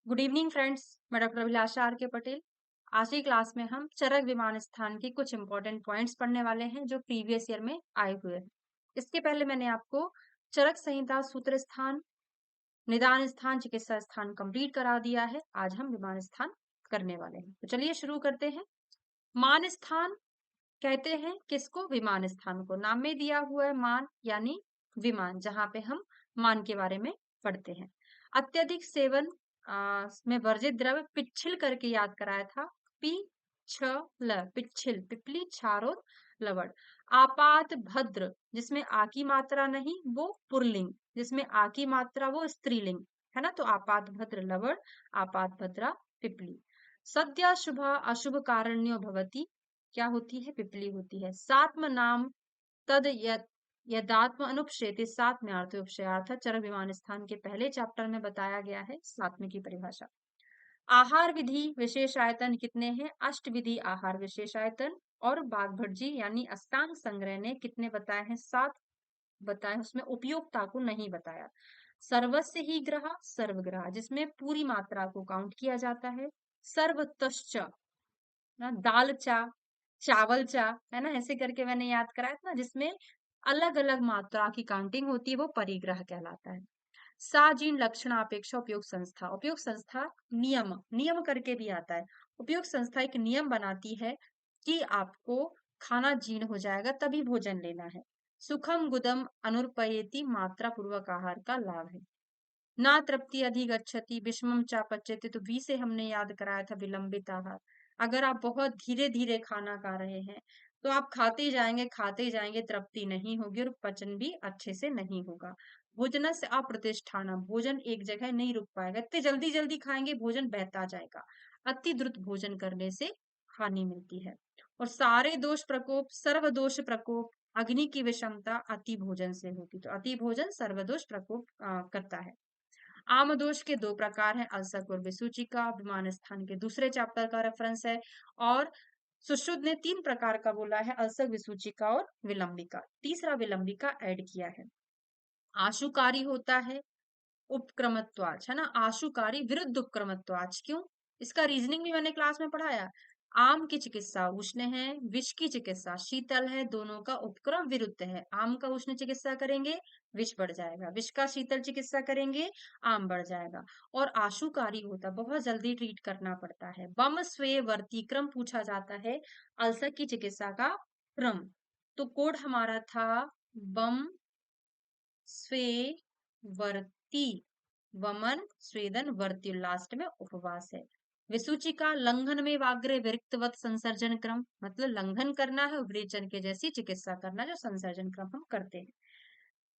Good evening friends. मैं doctor Abhilasha are के पटेल। आज की क्लास में हम चरक विमान स्थान के कुछ इंपॉर्टेंट पॉइंट्स पढ़ने वाले हैं जो प्रीवियस ईयर में आए हुए हैं। इसके पहले मैंने आपको चरक संहिता, सूत्र स्थान, निदान स्थान, चिकित्सा स्थान कंप्लीट करा दिया है। आज हम विमान स्थान करने वाले हैं, तो चलिए शुरू करते हैं। मान स्थान कहते हैं किसको? विमान स्थान को। नाम में दिया हुआ है मान यानी विमान, जहां पे हम मान के बारे में पढ़ते हैं। अत्यधिक सेवन में वर्जित द्रव्य पिच्छिल करके याद कराया था। पी छ ल पिच्छिल, पिपली, क्षार और लवण। आपात भद्र जिसमें आ की मात्रा नहीं वो पुल्लिंग, जिसमें आ की मात्रा वो स्त्रीलिंग है ना। तो आपात भद्र लवण, आपात भद्रा पिपली। सद्या शुभ अशुभ कारणन्यो भवति, क्या होती है? पिपली होती है। सात्म नाम तद यदात्म अनुपक्षेति, सात में अर्थ उपक्षय अर्थात चरक विमान स्थान के पहले चैप्टर में बताया गया है सात्म की परिभाषा। आहार विधि विशेषायतन कितने हैं? अष्ट विधि आहार विशेषायतन। और बागभट जी यानी अष्टांग संग्रह ने कितने बताए हैं? सात बताए। उसमें उपयोगिता को नहीं बताया। सर्वस्य ही ग्रह, सर्वग्रह जिसमें पूरी मात्रा को काउंट किया जाता है। सर्वतश्च ना, दाल चा, चावल चा, है ना, ऐसे करके मैंने याद कराया था ना, जिसमें अलग अलग मात्रा की काउंटिंग होती है वो परिग्रह कहलाता है। साजीन लक्षण अपेक्षा उपयोग संस्था, उपयोग संस्था नियम, नियम करके भी आता है। उपयोग संस्था एक नियम बनाती है कि आपको खाना जीर्ण हो जाएगा तभी भोजन लेना है। सुखम गुदम अनुर्पयेति, मात्रा पूर्वक आहार का लाभ है। ना तृप्ति अधिगच्छति विषमम चा पच्यते, तो बी से हमने याद कराया था विलंबित आहार। अगर आप बहुत धीरे धीरे खाना खा रहे हैं तो आप खाते ही जाएंगे, तृप्ति नहीं होगी और पचन भी अच्छे से नहीं होगा। भोजन से अप्रतिष्ठान, भोजन एक जगह नहीं रुक पाएगा। इतने जल्दी जल्दी खाएंगे भोजन बहता जाएगा। अति द्रुत भोजन करने से हानि मिलती है। और सारे दोष प्रकोप, सर्व दोष प्रकोप, अग्नि की विषमता अति भोजन से होगी। तो अति भोजन सर्वदोष प्रकोप करता है। आम दोष के दो प्रकार हैं, अल्सक और विसूचिका, विमान स्थान के दूसरे चैप्टर का रेफरेंस है। और सुश्रुत ने तीन प्रकार का बोला है, अल्सक, विसूचिका और विलंबिका। तीसरा विलंबिका ऐड किया है। आशुकारी होता है उपक्रमत्वाच, है ना, आशुकारी विरुद्ध उपक्रमत्वाच। क्यों? इसका रीजनिंग भी मैंने क्लास में पढ़ाया। आम की चिकित्सा उष्ण है, विष की चिकित्सा शीतल है, दोनों का उपक्रम विरुद्ध है। आम का उष्ण चिकित्सा करेंगे विष बढ़ जाएगा, विष का शीतल चिकित्सा करेंगे आम बढ़ जाएगा। और आशुकारी होता, बहुत जल्दी ट्रीट करना पड़ता है। बम स्वे वर्ती क्रम पूछा जाता है, अल्सर की चिकित्सा का क्रम। तो कोड हमारा था बम स्वे वर्ती, वमन स्वेदन वर्ती, लास्ट में उपवास है। विसूचिका लंघन में वाग्रे विरक्तवत संसर्जन क्रम, मतलब लंघन करना है, विरेचन के जैसी चिकित्सा करना, जो संसर्जन क्रम हम करते हैं।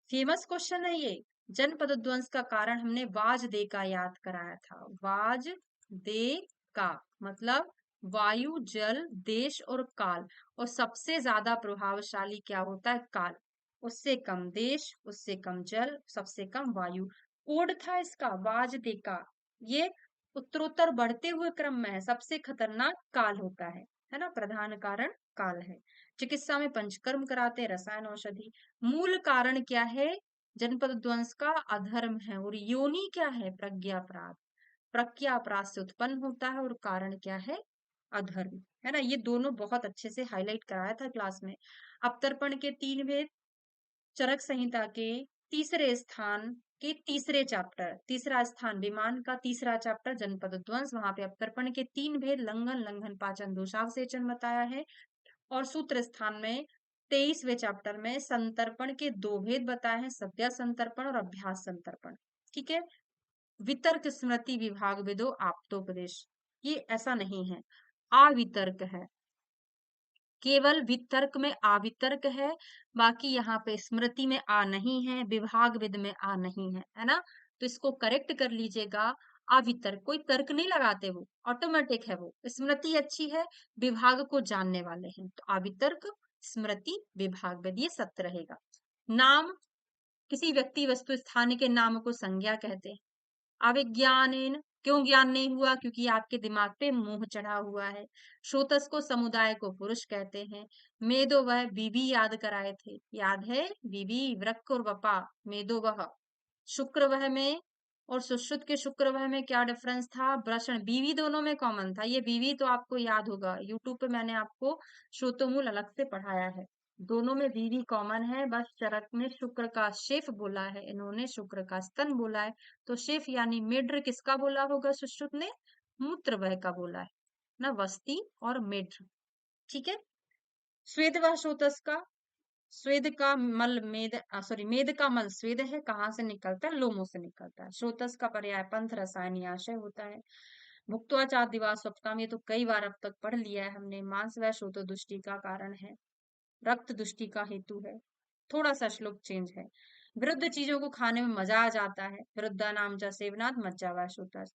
फेमस क्वेश्चन है ये। जनपद ध्वंस का कारण हमने वाज दे का याद कराया था। वाज दे का मतलब वायु, जल, देश और काल। और सबसे ज्यादा प्रभावशाली क्या होता है? काल। उससे कम देश, उससे कम जल, सबसे कम वायु। कोड था इसका वाज दे का। ये उत्तरोत्तर बढ़ते हुए क्रम में है। सबसे खतरनाक काल होता है ना, प्रधान कारण काल है। चिकित्सा में पंचकर्म कराते, रसायन औषधि। मूल कारण क्या है जनपद ध्वंस का? अधर्म है। और योनि क्या है? प्रज्ञापराध। प्रज्ञापराध से उत्पन्न होता है और कारण क्या है? अधर्म, है ना। ये दोनों बहुत अच्छे से हाईलाइट कराया था क्लास में। अवतर्पण के तीन भेद, चरक संहिता के तीसरे स्थान के तीसरे चैप्टर, तीसरा स्थान विमान का, तीसरा चैप्टर जनपद ध्वंस, वहां पे अवतर्पण के तीन भेद, लंघन, लंघन पाचन, दोषावसेचन बताया है। और सूत्र स्थान में 23वें चैप्टर में संतर्पण के दो भेद बताए हैं, सद्या संतर्पण और अभ्यास संतर्पण। ठीक है। वितर्क स्मृति विभाग विदो आप्तोपदेश, ये ऐसा नहीं है, अवितर्क है। केवल वितर्क में आवितर्क है, बाकी यहाँ पे स्मृति में आ नहीं है, विभाग विद में आ नहीं है ना। तो इसको करेक्ट कर लीजिएगा। अवितर्क, कोई तर्क नहीं लगाते, वो ऑटोमेटिक है। वो स्मृति अच्छी है, विभाग को जानने वाले हैं, तो अवितर्क, स्मृति, विभाग विद, ये सत्य रहेगा। नाम, किसी व्यक्ति वस्तु स्थान के नाम को संज्ञा कहते हैं। अविज्ञानेन, क्यों ज्ञान नहीं हुआ? क्योंकि आपके दिमाग पे मोह चढ़ा हुआ है। श्रोतस को समुदाय को पुरुष कहते हैं। मेदो वह, बीबी याद कराए थे, याद है? बीबी, वृक्क और वपा, मेदो वह। शुक्र वह में और सुश्रुत के शुक्रवाह में क्या डिफरेंस था? ब्रषण बीवी दोनों में कॉमन था। ये बीवी तो आपको याद होगा, यूट्यूब पे मैंने आपको श्रोतोमूल अलग से पढ़ाया है। दोनों में बीवी कॉमन है, बस चरक ने शुक्र का शेफ बोला है, इन्होंने शुक्र का स्तन बोला है। तो शेफ यानी मेढ्र किसका बोला होगा? सुश्रुत ने मूत्रवह का बोला है ना, वस्ती और मेढ्र। ठीक है। स्वेद व स्रोतस का, स्वेद का मल मेद का मल स्वेद है, कहाँ से निकलता है? लोमों से निकलता है। स्रोतस का पर्याय पंथ रसायनी आशय होता है। भुक्त्वा चार दिवा स्वप्ताम, ये तो कई बार अब तक पढ़ लिया है हमने। मांस व श्रोतो दुष्टि का कारण है, रक्त दुष्टि का हेतु है। थोड़ा सा श्लोक चेंज है। विरुद्ध चीजों को खाने में मजा आ जाता है। विरुद्धा नाम च सेवनाथ मज्जा व श्रोतस।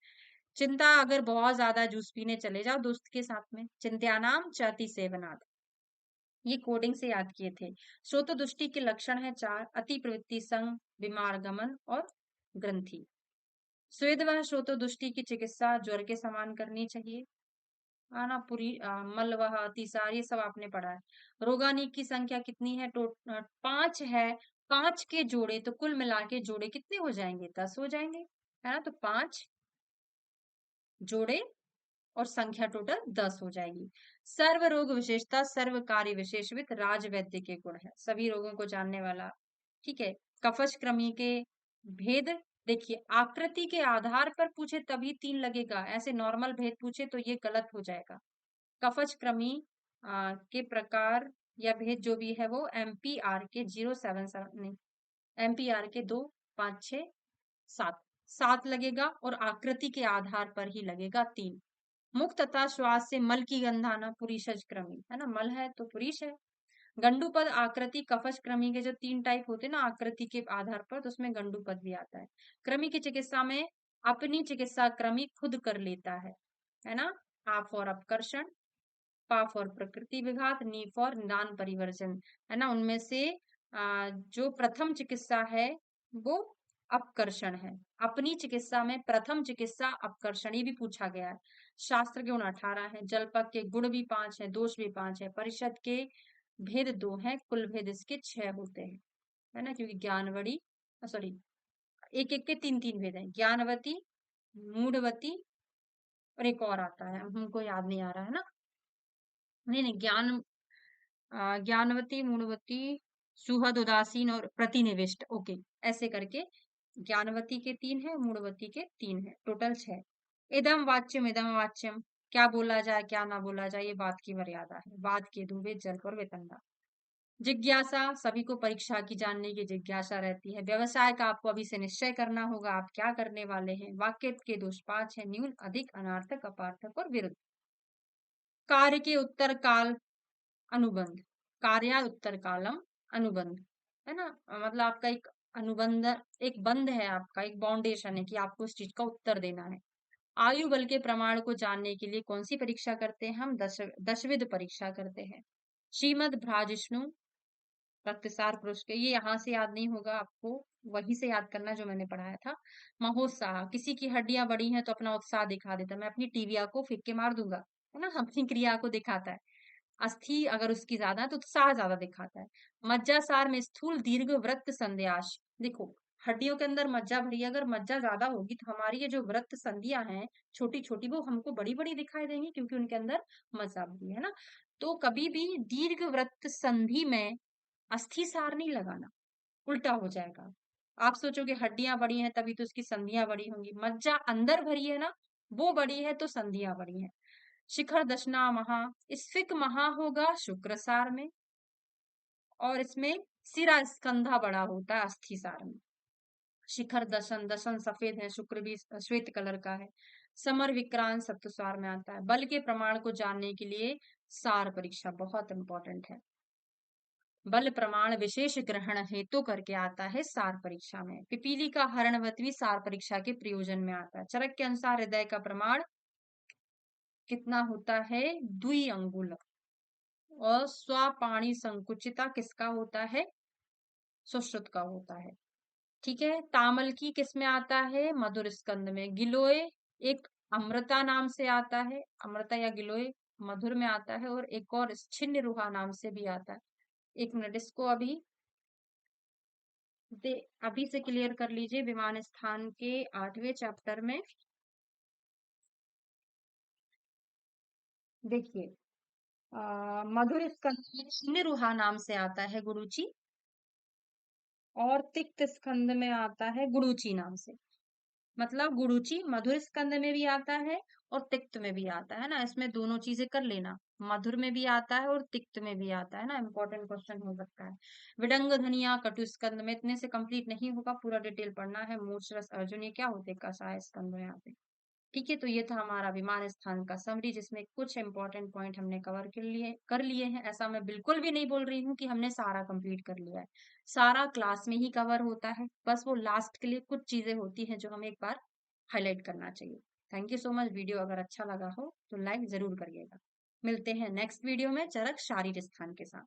चिंता, अगर बहुत ज्यादा जूस पीने चले जाओ दोस्त के साथ में, चिंत्यानाम चति सेवनाथ। ये कोडिंग से याद किए थे। श्रोत दुष्टि के लक्षण है चार: अति प्रवृत्ति, संग, बीमार गमन और ग्रंथि। स्वेद व श्रोत दुष्टि की चिकित्सा ज्वर के समान करनी चाहिए। आना पूरी मल वह अतिसार, ये सब आपने पढ़ा है। रोगानी की संख्या कितनी है? 5 है। 5 के जोड़े तो कुल मिला के जोड़े कितने हो जाएंगे? 10 हो जाएंगे, है ना। तो 5 जोड़े और संख्या टोटल 10 हो जाएगी। सर्व रोग विशेषता, सर्व कार्य विशेषवित, राज वैद्य के गुण है, सभी रोगों को जानने वाला। ठीक है। कफश क्रमी के भेद, देखिए आकृति के आधार पर पूछे तभी 3 लगेगा, ऐसे नॉर्मल भेद पूछे तो ये गलत हो जाएगा। कफश क्रमी के प्रकार या भेद जो भी है वो MPR के 077 नहीं, MPR के 2 5 6 7 7 लगेगा, और आकृति के आधार पर ही लगेगा 3। मुख तथा श्वास से मल की गंधाना, पुरीशज क्रमी, है ना, मल है तो पुरीश है। गंडुपद आकृति कफश क्रमी के जो 3 टाइप होते हैं ना आकृति के आधार पर, तो उसमें गंडुपद भी आता है। क्रमी की चिकित्सा में अपनी चिकित्सा क्रमी खुद कर लेता है ना। आ फॉर अपकर्षण, पा फॉर प्रकृति विघात, नी फॉर निदान परिवर्जन, है ना। उनमें से जो प्रथम चिकित्सा है वो अपकर्षण है। अपनी चिकित्सा में प्रथम चिकित्सा अपकर्षण, ये भी पूछा गया है। शास्त्र के गुण 18 है, जलपक के गुण भी 5 है, दोष भी 5 है, परिषद के भेद 2 है, कुल भेद इसके 6 होते हैं, है ना, क्योंकि ज्ञानवड़ी सॉरी एक एक के 3 3 भेद हैं। ज्ञानवती, मूढ़वती और एक और आता है, हमको याद नहीं आ रहा है ना। नहीं नहीं, ज्ञानवती, मूढ़वती, सुहद, उदासीन और प्रतिनिविष्ट, ओके, ऐसे करके ज्ञानवती के 3 है, मूढ़वती के 3 है, टोटल 6। इदम वाच्यम, क्या बोला जाए क्या ना बोला जाए, ये बात की मर्यादा है। वाद के दुबे जल और वेतनदा। जिज्ञासा, सभी को परीक्षा की जानने की जिज्ञासा रहती है। व्यवसाय का आपको अभी से निश्चय करना होगा, आप क्या करने वाले हैं। वाक्य के दोष 5 है, न्यून, अधिक, अनार्थक, अपार्थक और विरुद्ध। कार्य के उत्तर काल अनुबंध, कार्य उत्तर कालम अनुबंध, है ना। मतलब आपका एक अनुबंध, एक बंध है, आपका एक बाउंडेशन है कि आपको उस चीज का उत्तर देना है। आयु बल के प्रमाण को जानने के लिए कौन सी परीक्षा करते हैं हम? दशविध परीक्षा करते हैं। श्रीमद भ्राजिष्णु रक्तसार पुरुष के, ये यहाँ से याद नहीं होगा आपको, वहीं से याद करना जो मैंने पढ़ाया था। महोत्साह, किसी की हड्डियां बड़ी हैं तो अपना उत्साह दिखा देता है, मैं अपनी टीविया को फेंक के मार दूंगा, है ना, अपनी क्रिया को दिखाता है। अस्थि अगर उसकी ज्यादा है तो उत्साह ज्यादा दिखाता है। मज्जासार में स्थूल दीर्घ वृत्त संध्याश, देखो हड्डियों के अंदर मज्जा भरी है, अगर मज्जा ज्यादा होगी तो हमारी ये जो वृत्त संधियां हैं छोटी छोटी, वो हमको बड़ी बड़ी दिखाई देंगी क्योंकि उनके अंदर मज्जा भरी है ना। तो कभी भी दीर्घ वृत्त संधि में अस्थिसार नहीं लगाना, उल्टा हो जाएगा। आप सोचोगे हड्डियां बड़ी हैं तभी तो उसकी संधियां बड़ी होंगी, मज्जा अंदर भरी है ना, वो बड़ी है तो संधियां बड़ी हैं। शिखर दशना महा, स्फिक महा होगा शुक्रसार में, और इसमें सिरा स्कंधा बड़ा होता है अस्थिसार में। शिखर दशन, दशन सफेद है, शुक्र भी श्वेत कलर का है। समर विक्रांत सप्तसार में आता है। बल के प्रमाण को जानने के लिए सार परीक्षा बहुत इंपॉर्टेंट है। बल प्रमाण विशेष ग्रहण हेतु करके आता है सार परीक्षा में। पिपीली का हरणवत भी सार परीक्षा के प्रयोजन में आता है। चरक के अनुसार हृदय का प्रमाण कितना होता है? 2 अंगुल। और स्वापाणी संकुचिता किसका होता है? सुश्रुत का होता है। ठीक है। तामल की किस में आता है? मधुर स्कंद में। गिलोय एक अमृता नाम से आता है, अमृता या गिलोय मधुर में आता है, और एक और छिन्न रुहा नाम से भी आता है। 1 मिनट, इसको अभी दे अभी से क्लियर कर लीजिए विमान स्थान के 8वें चैप्टर में। देखिए, मधुर स्कंद में निरुहा नाम से आता है गुरुची, और तिक्त स्कंद में आता है गुरुची नाम से। मतलब गुरुची मधुर स्कंद में भी आता है और तिक्त में भी आता है ना, इसमें दोनों चीजें कर लेना। मधुर में भी आता है और तिक्त में भी आता है ना, इंपॉर्टेंट क्वेश्चन हो सकता है। विडंग धनिया कटु स्कंद में, इतने से कंप्लीट नहीं होगा, पूरा डिटेल पढ़ना है। मूर्छ रस अर्जुन ये क्या होते हैं, कषाय स्कंद में आते हैं। ठीक है, तो ये था हमारा विमान स्थान का समरी, जिसमें कुछ इंपॉर्टेंट पॉइंट हमने कवर कर लिए हैं। ऐसा मैं बिल्कुल भी नहीं बोल रही हूँ कि हमने सारा कंप्लीट कर लिया है। सारा क्लास में ही कवर होता है, बस वो लास्ट के लिए कुछ चीजें होती हैं जो हमें एक बार हाईलाइट करना चाहिए। Thank you so much. Video अगर अच्छा लगा हो तो लाइक जरूर करिएगा। मिलते हैं नेक्स्ट वीडियो में चरक शारीर स्थान के साथ।